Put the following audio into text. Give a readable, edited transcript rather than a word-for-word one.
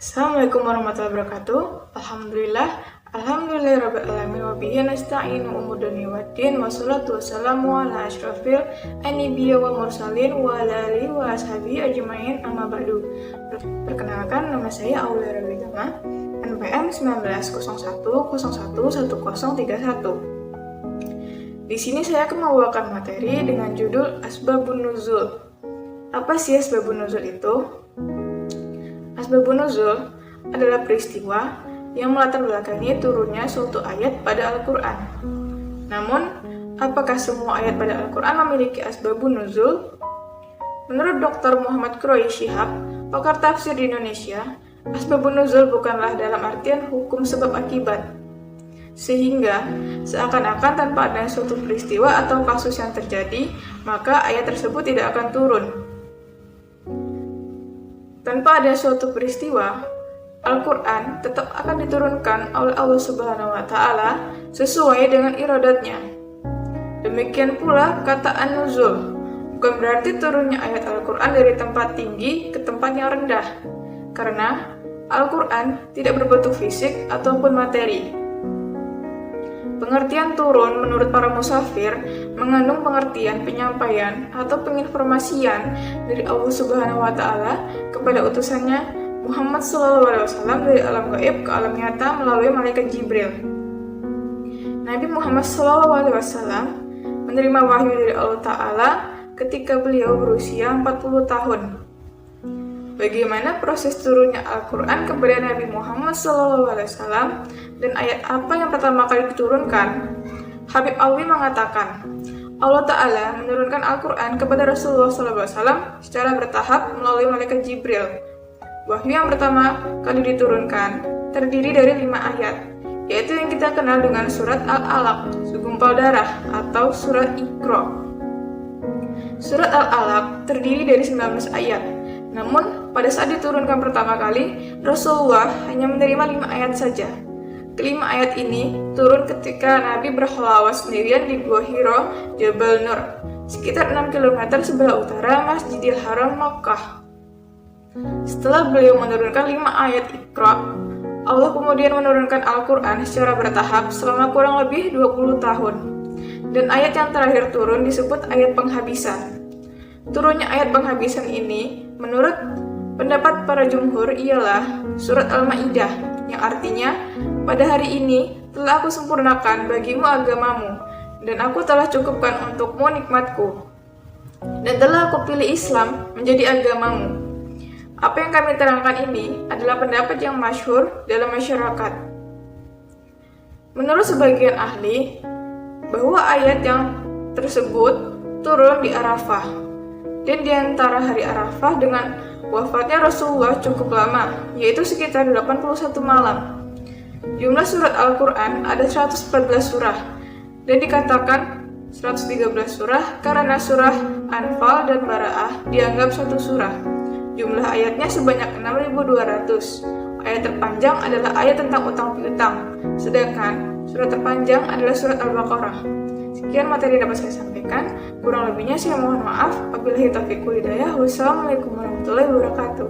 Assalamualaikum warahmatullahi wabarakatuh. Alhamdulillahirabbil alamin wa bihi nasta'inu umur dunya waddin wassalatu wassalamu ala asyrafil anbiya wal mursalin wa ala alihi wa ashabihi ajmain amma ba'du. Perkenalkan, nama saya Aulia Rabigama, NPM 1901011031. Di sini saya akan membawakan materi dengan judul Asbabun Nuzul. Apa sih Asbabun Nuzul itu? Asbabun Nuzul adalah peristiwa yang melatar belakangi turunnya suatu ayat pada Al-Quran. Namun, apakah semua ayat pada Al-Quran memiliki Asbabun Nuzul? Menurut Dr. Muhammad Quraish Shihab, pakar tafsir di Indonesia, Asbabun Nuzul bukanlah dalam artian hukum sebab akibat. Sehingga, seakan-akan tanpa adanya suatu peristiwa atau kasus yang terjadi, maka ayat tersebut tidak akan turun. Tanpa ada suatu peristiwa, Al-Quran tetap akan diturunkan oleh Allah Subhanahu wa Ta'ala sesuai dengan iradatnya. Demikian pula kata an-nuzul, bukan berarti turunnya ayat Al-Quran dari tempat tinggi ke tempat yang rendah, karena Al-Quran tidak berbentuk fisik ataupun materi. Pengertian turun menurut para musafir mengandung pengertian penyampaian atau penginformasian dari Allah Subhanahu wa Ta'ala kepada utusannya Muhammad SAW dari alam gaib ke alam nyata melalui malaikat Jibril. Nabi Muhammad SAW menerima wahyu dari Allah Ta'ala ketika beliau berusia 40 tahun. Bagaimana proses turunnya Al-Quran kepada Nabi Muhammad SAW dan ayat apa yang pertama kali diturunkan? Habib Alwi mengatakan, Allah Ta'ala menurunkan Al-Quran kepada Rasulullah SAW secara bertahap melalui malaikat Jibril. Wahyu yang pertama kali diturunkan terdiri dari 5 ayat, yaitu yang kita kenal dengan surat Al-Alaq, segumpal darah, atau surat Iqra. Surat Al-Alaq terdiri dari 19 ayat. Namun, pada saat diturunkan pertama kali, Rasulullah hanya menerima 5 ayat saja. Kelima ayat ini turun ketika Nabi berkhalwat sendirian di Gua Hiro, Jabal Nur, sekitar 6 km sebelah utara Masjidil Haram, Makkah. Setelah beliau menurunkan 5 ayat Iqra, Allah kemudian menurunkan Al-Quran secara bertahap selama kurang lebih 20 tahun. Dan ayat yang terakhir turun disebut ayat penghabisan. Turunnya ayat penghabisan ini, menurut pendapat para jumhur, ialah surat Al-Ma'idah, yang artinya, pada hari ini telah aku sempurnakan bagimu agamamu, dan aku telah cukupkan untukmu nikmatku, dan telah aku pilih Islam menjadi agamamu. Apa yang kami terangkan ini adalah pendapat yang masyhur dalam masyarakat. Menurut sebagian ahli, bahwa ayat yang tersebut turun di Arafah. Dan di antara hari Arafah dengan wafatnya Rasulullah cukup lama, yaitu sekitar 81 malam. Jumlah surat Al-Quran ada 114 surah, dan dikatakan 113 surah karena surah Anfal dan Bara'ah dianggap satu surah. Jumlah ayatnya sebanyak 6.200. Ayat terpanjang adalah ayat tentang utang piutang, sedangkan surat terpanjang adalah surat Al-Baqarah. Sekian materi yang dapat saya sampaikan. Kurang lebihnya saya mohon maaf. Wabillahi taufiq wal hidayah. Wassalamualaikum warahmatullahi wabarakatuh.